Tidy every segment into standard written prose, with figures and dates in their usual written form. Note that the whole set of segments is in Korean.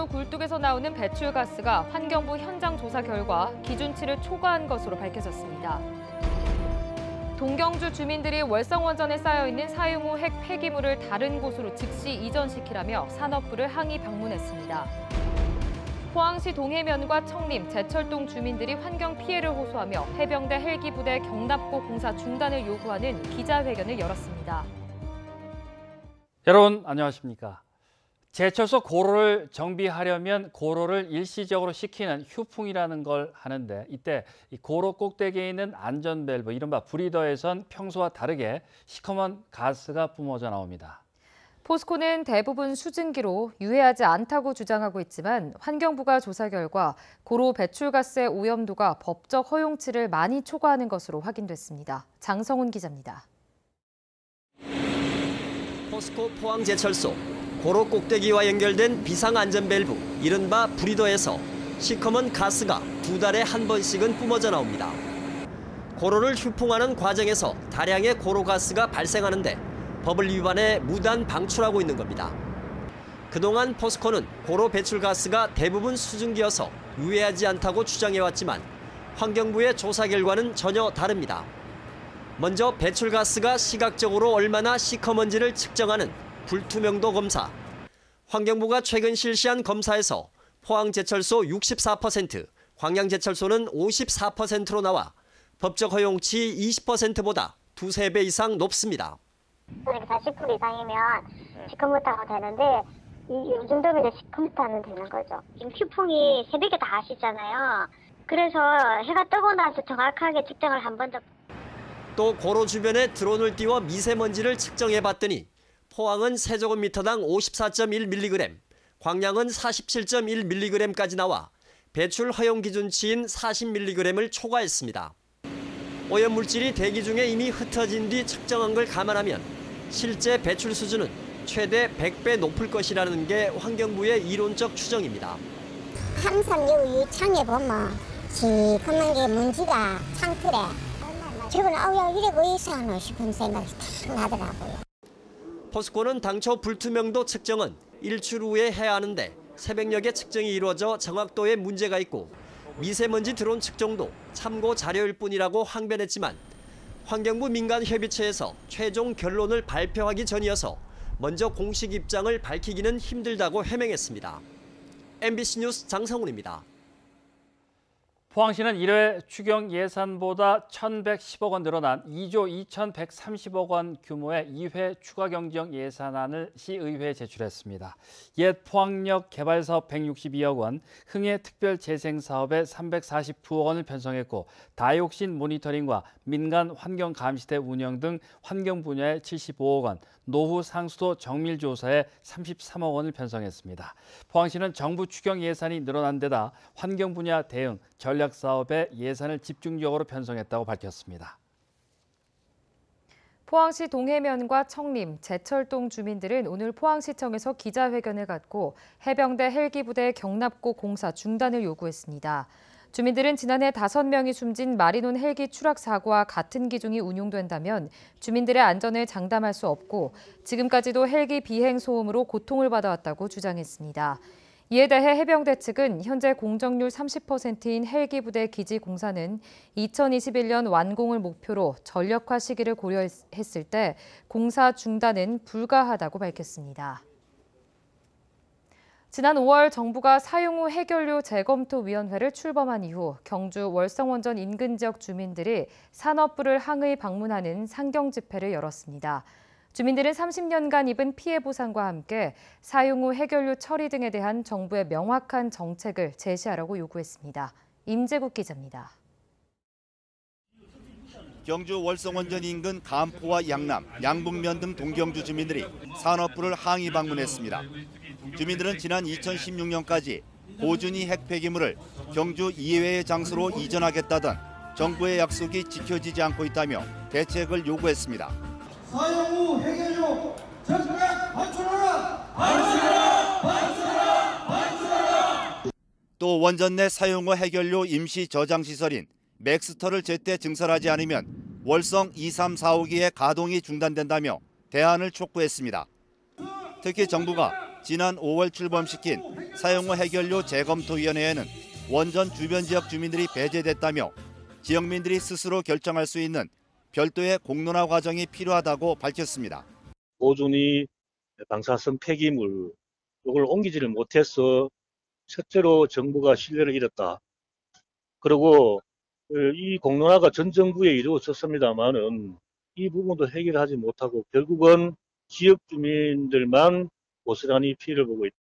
폐기물 굴뚝에서 나오는 배출가스가 환경부 현장 조사 결과 기준치를 초과한 것으로 밝혀졌습니다. 동경주 주민들이 월성원전에 쌓여있는 사용 후 핵 폐기물을 다른 곳으로 즉시 이전시키라며 산업부를 항의 방문했습니다. 포항시 동해면과 청림, 제철동 주민들이 환경 피해를 호소하며 해병대 헬기부대 경납고 공사 중단을 요구하는 기자회견을 열었습니다. 여러분 안녕하십니까? 제철소 고로를 정비하려면 고로를 일시적으로 식히는 휴풍이라는 걸 하는데 이때 이 고로 꼭대기에 있는 안전밸브, 이른바 브리더에선 평소와 다르게 시커먼 가스가 뿜어져 나옵니다. 포스코는 대부분 수증기로 유해하지 않다고 주장하고 있지만 환경부가 조사 결과 고로 배출가스의 오염도가 법적 허용치를 많이 초과하는 것으로 확인됐습니다. 장성훈 기자입니다. 포스코 포항제철소 고로 꼭대기와 연결된 비상안전밸브, 이른바 브리더에서 시커먼 가스가 2달에 한 번씩은 뿜어져 나옵니다. 고로를 휴풍하는 과정에서 다량의 고로가스가 발생하는데 법을 위반해 무단 방출하고 있는 겁니다. 그동안 포스코는 고로 배출가스가 대부분 수증기여서 유해하지 않다고 주장해왔지만 환경부의 조사 결과는 전혀 다릅니다. 먼저 배출가스가 시각적으로 얼마나 시커먼지를 측정하는 불투명도 검사. 환경부가 최근 실시한 검사에서 포항제철소 64%, 광양제철소는 54%로 나와 법적 허용치 20%보다 2~3배 이상 높습니다. 40% 이상이면 시커멓다고 되는데 이 정도면 시커멓다면 되는 거죠. 지금 휴풍이 새벽에 다 하시잖아요. 그래서 해가 뜨고 나서 정확하게 측정을 한 번 더. 또 고로 주변에 드론을 띄워 미세먼지를 측정해봤더니 포항은 세제곱미터당 54.1mg, 광양은 47.1mg까지 나와 배출 허용 기준치인 40mg을 초과했습니다. 오염물질이 대기 중에 이미 흩어진 뒤 측정한 걸 감안하면 실제 배출 수준은 최대 100배 높을 것이라는 게 환경부의 이론적 추정입니다. 항상 여기 창에 보면 시커먼 게 먼지가 창틀에 저건 아우야 이래 보이서 하나 싶은 생각이 탁 나더라고요. 포스코는 당초 불투명도 측정은 일출 후에 해야 하는데 새벽녘에 측정이 이루어져 정확도에 문제가 있고 미세먼지 드론 측정도 참고 자료일 뿐이라고 항변했지만 환경부 민간협의체에서 최종 결론을 발표하기 전이어서 먼저 공식 입장을 밝히기는 힘들다고 해명했습니다. MBC 뉴스 장성훈입니다. 포항시는 1회 추경 예산보다 1,110억 원 늘어난 2조 2,130억 원 규모의 2회 추가 경정 예산안을 시의회에 제출했습니다. 옛 포항역 개발사업 162억 원, 흥해 특별재생사업에 349억 원을 편성했고 다육신 모니터링과 민간 환경감시대 운영 등 환경 분야에 75억 원, 노후 상수도 정밀조사에 33억 원을 편성했습니다. 포항시는 정부 추경 예산이 늘어난 데다 환경 분야 대응, 전략 사업에 예산을 집중적으로 편성했다고 밝혔습니다. 포항시 동해면과 청림, 제철동 주민들은 오늘 포항시청에서 기자회견을 갖고 해병대 헬기부대 경납고 공사 중단을 요구했습니다. 주민들은 지난해 5명이 숨진 마리논 헬기 추락 사고와 같은 기종이 운용된다면 주민들의 안전을 장담할 수 없고 지금까지도 헬기 비행 소음으로 고통을 받아왔다고 주장했습니다. 이에 대해 해병대 측은 현재 공정률 30%인 헬기부대 기지 공사는 2021년 완공을 목표로 전력화 시기를 고려했을 때 공사 중단은 불가하다고 밝혔습니다. 지난 5월 정부가 사용 후 해결료 재검토위원회를 출범한 이후 경주 월성원전 인근 지역 주민들이 산업부를 항의 방문하는 상경 집회를 열었습니다. 주민들은 30년간 입은 피해 보상과 함께 사용 후 해결료 처리 등에 대한 정부의 명확한 정책을 제시하라고 요구했습니다. 임재국 기자입니다. 경주 월성원전 인근 감포와 양남, 양북면 등 동경주 주민들이 산업부를 항의 방문했습니다. 주민들은 지난 2016년까지 고준위 핵 폐기물을 경주 이외의 장소로 이전하겠다던 정부의 약속이 지켜지지 않고 있다며 대책을 요구했습니다. 사용 후 해결료 전액 반출하라! 반출하라! 반출하라! 반출하라! 또 원전 내 사용 후 해결료 임시 저장 시설인 맥스터를 제때 증설하지 않으면 월성 2, 3, 4호기의 가동이 중단된다며 대안을 촉구했습니다. 특히 정부가 지난 5월 출범시킨 사용후 해결료 재검토위원회에는 원전 주변 지역 주민들이 배제됐다며 지역민들이 스스로 결정할 수 있는 별도의 공론화 과정이 필요하다고 밝혔습니다. 보존이 방사성 폐기물 이걸 옮기지를 못해서 첫째로 정부가 신뢰를 잃었다. 그리고 이 공론화가 전 정부에 이루어졌습니다만은 이 부분도 해결하지 못하고 결국은 지역 주민들만 고스란히 피해를 보고 있다.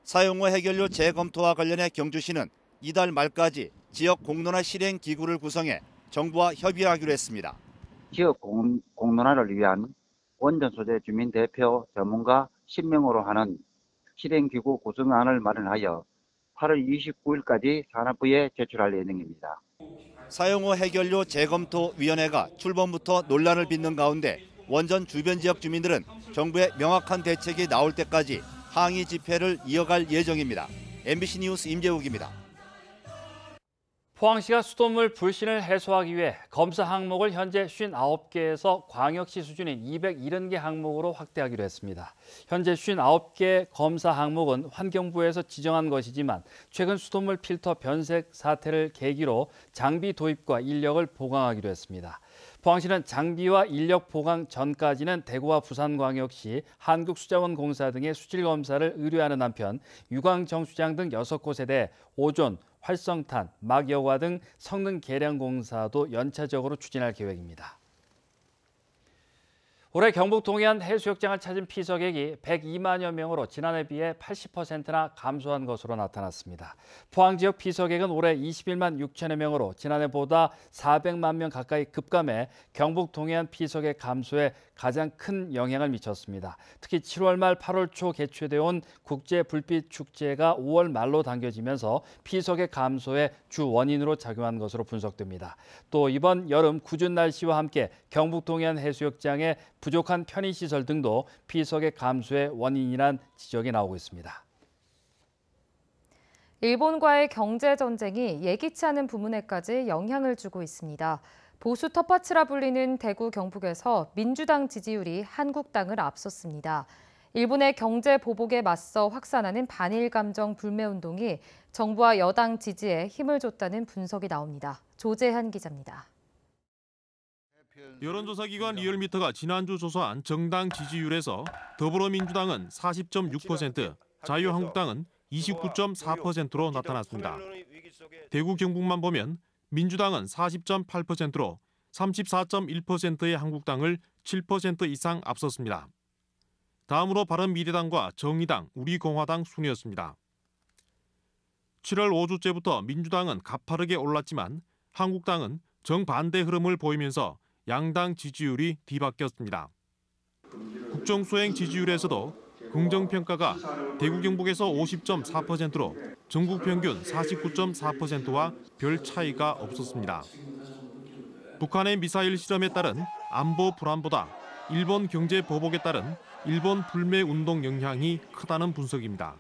사용후 해결료 재검토와 관련해 경주시는 이달 말까지 지역 공론화 실행 기구를 구성해 정부와 협의하기로 했습니다. 지역 공론화를 위한 원전 소재 주민 대표 전문가 10명으로 하는 실행기구 구성안을 마련하여 8월 29일까지 산업부에 제출할 예정입니다. 사용후 해결료 재검토위원회가 출범부터 논란을 빚는 가운데 원전 주변 지역 주민들은 정부의 명확한 대책이 나올 때까지 항의 집회를 이어갈 예정입니다. MBC 뉴스 임재욱입니다. 포항시가 수돗물 불신을 해소하기 위해 검사 항목을 현재 59개에서 광역시 수준인 270개 항목으로 확대하기로 했습니다. 현재 59개 검사 항목은 환경부에서 지정한 것이지만 최근 수돗물 필터 변색 사태를 계기로 장비 도입과 인력을 보강하기로 했습니다. 포항시는 장비와 인력 보강 전까지는 대구와 부산광역시, 한국수자원공사 등의 수질검사를 의뢰하는 한편 유광정수장 등 6곳에 대해 오존, 활성탄, 막여과 등 성능 개량 공사도 연차적으로 추진할 계획입니다. 올해 경북 동해안 해수욕장을 찾은 피서객이 102만여 명으로 지난해 비해 80%나 감소한 것으로 나타났습니다. 포항 지역 피서객은 올해 21만 6천여 명으로 지난해보다 400만 명 가까이 급감해 경북 동해안 피서객 감소에 가장 큰 영향을 미쳤습니다. 특히 7월 말 8월 초 개최되어 온 국제불빛축제가 5월 말로 당겨지면서 피서객 감소의 주 원인으로 작용한 것으로 분석됩니다. 또 이번 여름 궂은 날씨와 함께 경북 동해안 해수욕장에 부족한 편의시설 등도 피서객 감소의 원인이란 지적이 나오고 있습니다. 일본과의 경제전쟁이 예기치 않은 부문에까지 영향을 주고 있습니다. 보수 텃밭이라 불리는 대구 경북에서 민주당 지지율이 한국당을 앞섰습니다. 일본의 경제 보복에 맞서 확산하는 반일 감정 불매운동이 정부와 여당 지지에 힘을 줬다는 분석이 나옵니다. 조재한 기자입니다. 여론조사 기관 리얼미터가 지난주 조사한 정당 지지율에서 더불어민주당은 40.6%, 자유한국당은 29.4%로 나타났습니다. 대구 경북만 보면 민주당은 40.8%로 34.1%의 한국당을 7% 이상 앞섰습니다. 다음으로 바른미래당과 정의당, 우리공화당 순이었습니다. 7월 5주째부터 민주당은 가파르게 올랐지만 한국당은 정반대 흐름을 보이면서 양당 지지율이 뒤바뀌었습니다. 국정수행 지지율에서도 긍정평가가 대구 경북에서 50.4%로 전국 평균 49.4%와 별 차이가 없었습니다. 북한의 미사일 실험에 따른 안보 불안보다 일본 경제 보복에 따른 일본 불매 운동 영향이 크다는 분석입니다.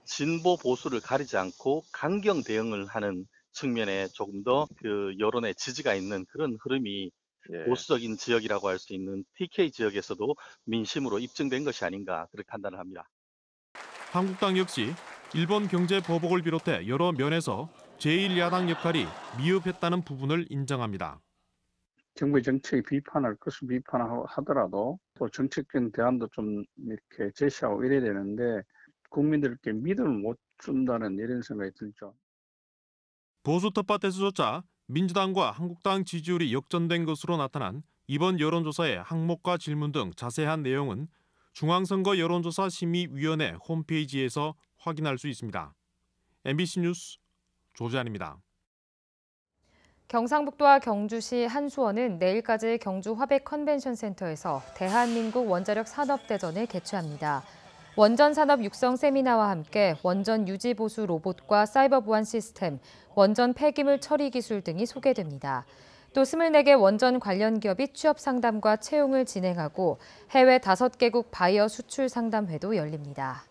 진보 보수를 가리지 않고 강경 대응을 하는 측면에 조금 더 그 여론의 지지가 있는 그런 흐름이 보수적인 지역이라고 할 수 있는 TK 지역에서도 민심으로 입증된 것이 아닌가 그렇게 판단을 합니다. 한국당 역시 일본 경제 보복을 비롯해 여러 면에서 제1야당 역할이 미흡했다는 부분을 인정합니다. 정부의 정책의 비판을 것을 비판하더라도 또 정책적인 대안도 좀 이렇게 제시하고 이래야 되는데 국민들께 믿음을 못 준다는 이런 생각이 들죠. 보수 텃밭에서조차 민주당과 한국당 지지율이 역전된 것으로 나타난 이번 여론조사의 항목과 질문 등 자세한 내용은 중앙선거 여론조사 심의위원회 홈페이지에서 확인할 수 있습니다. MBC 뉴스 조재한입니다. 경상북도와 경주시 한수원은 내일까지 경주 화백 컨벤션 센터에서 대한민국 원자력 산업대전을 개최합니다. 원전 산업 육성 세미나와 함께 원전 유지 보수 로봇과 사이버 보안 시스템, 원전 폐기물 처리 기술 등이 소개됩니다. 또 24개 원전 관련 기업이 취업 상담과 채용을 진행하고 해외 5개국 바이어 수출 상담회도 열립니다.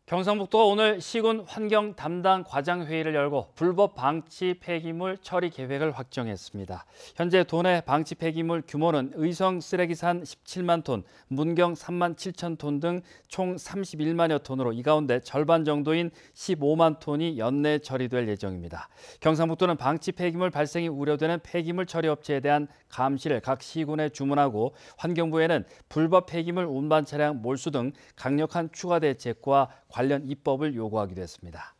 경상북도가 오늘 시군 환경 담당 과장 회의를 열고 불법 방치 폐기물 처리 계획을 확정했습니다. 현재 도내 방치 폐기물 규모는 의성 쓰레기산 17만 톤, 문경 3만 7천 톤 등 총 31만여 톤으로 이 가운데 절반 정도인 15만 톤이 연내 처리될 예정입니다. 경상북도는 방치 폐기물 발생이 우려되는 폐기물 처리 업체에 대한 감시를 각 시군에 주문하고 환경부에는 불법 폐기물 운반 차량 몰수 등 강력한 추가 대책과 관련 입법을 요구하기도 했습니다.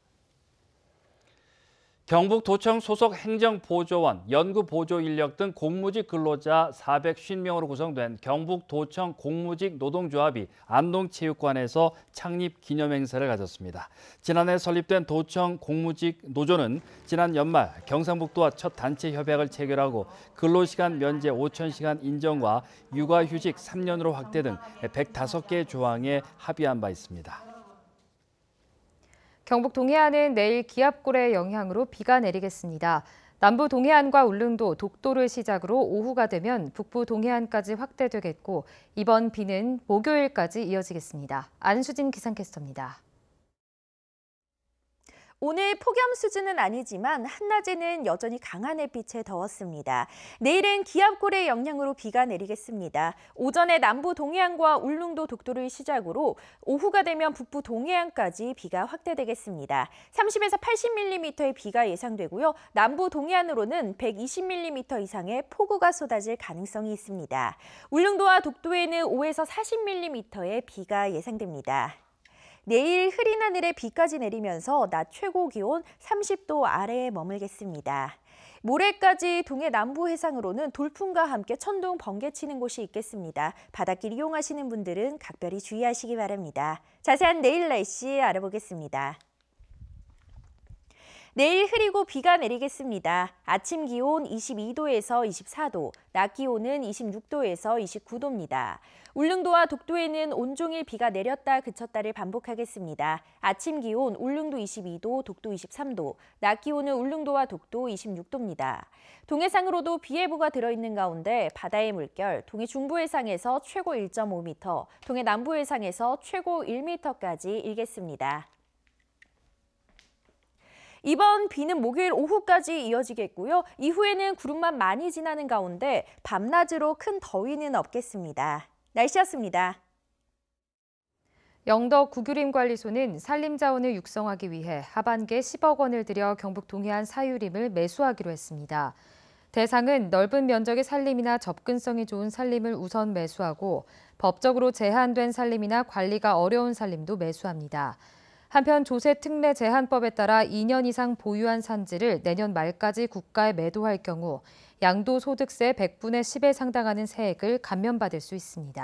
경북도청 소속 행정보조원, 연구보조 인력 등 공무직 근로자 450명으로 구성된 경북도청 공무직 노동조합이 안동체육관에서 창립 기념행사를 가졌습니다. 지난해 설립된 도청 공무직 노조는 지난 연말 경상북도와 첫 단체 협약을 체결하고 근로시간 면제 5,000시간 인정과 육아휴직 3년으로 확대 등 105개의 조항에 합의한 바 있습니다. 경북 동해안은 내일 기압골의 영향으로 비가 내리겠습니다. 남부 동해안과 울릉도, 독도를 시작으로 오후가 되면 북부 동해안까지 확대되겠고 이번 비는 목요일까지 이어지겠습니다. 안수진 기상캐스터입니다. 오늘 폭염 수준은 아니지만 한낮에는 여전히 강한 햇빛에 더웠습니다. 내일은 기압골의 영향으로 비가 내리겠습니다. 오전에 남부 동해안과 울릉도, 독도를 시작으로 오후가 되면 북부 동해안까지 비가 확대되겠습니다. 30에서 80mm의 비가 예상되고요. 남부 동해안으로는 120mm 이상의 폭우가 쏟아질 가능성이 있습니다. 울릉도와 독도에는 5에서 40mm의 비가 예상됩니다. 내일 흐린 하늘에 비까지 내리면서 낮 최고 기온 30도 아래에 머물겠습니다. 모레까지 동해 남부 해상으로는 돌풍과 함께 천둥, 번개 치는 곳이 있겠습니다. 바닷길 이용하시는 분들은 각별히 주의하시기 바랍니다. 자세한 내일 날씨 알아보겠습니다. 내일 흐리고 비가 내리겠습니다. 아침 기온 22도에서 24도, 낮 기온은 26도에서 29도입니다. 울릉도와 독도에는 온종일 비가 내렸다 그쳤다를 반복하겠습니다. 아침 기온 울릉도 22도, 독도 23도, 낮 기온은 울릉도와 독도 26도입니다. 동해상으로도 비 예보가 들어있는 가운데 바다의 물결, 동해 중부해상에서 최고 1.5m, 동해 남부해상에서 최고 1m까지 일겠습니다. 이번 비는 목요일 오후까지 이어지겠고요. 이후에는 구름만 많이 지나는 가운데 밤낮으로 큰 더위는 없겠습니다. 날씨였습니다. 영덕 구규림관리소는 산림자원을 육성하기 위해 하반기에 10억 원을 들여 경북 동해안 사유림을 매수하기로 했습니다. 대상은 넓은 면적의 산림이나 접근성이 좋은 산림을 우선 매수하고 법적으로 제한된 산림이나 관리가 어려운 산림도 매수합니다. 한편 조세특례 제한법에 따라 2년 이상 보유한 산지를 내년 말까지 국가에 매도할 경우 양도소득세 100분의 10에 상당하는 세액을 감면받을 수 있습니다.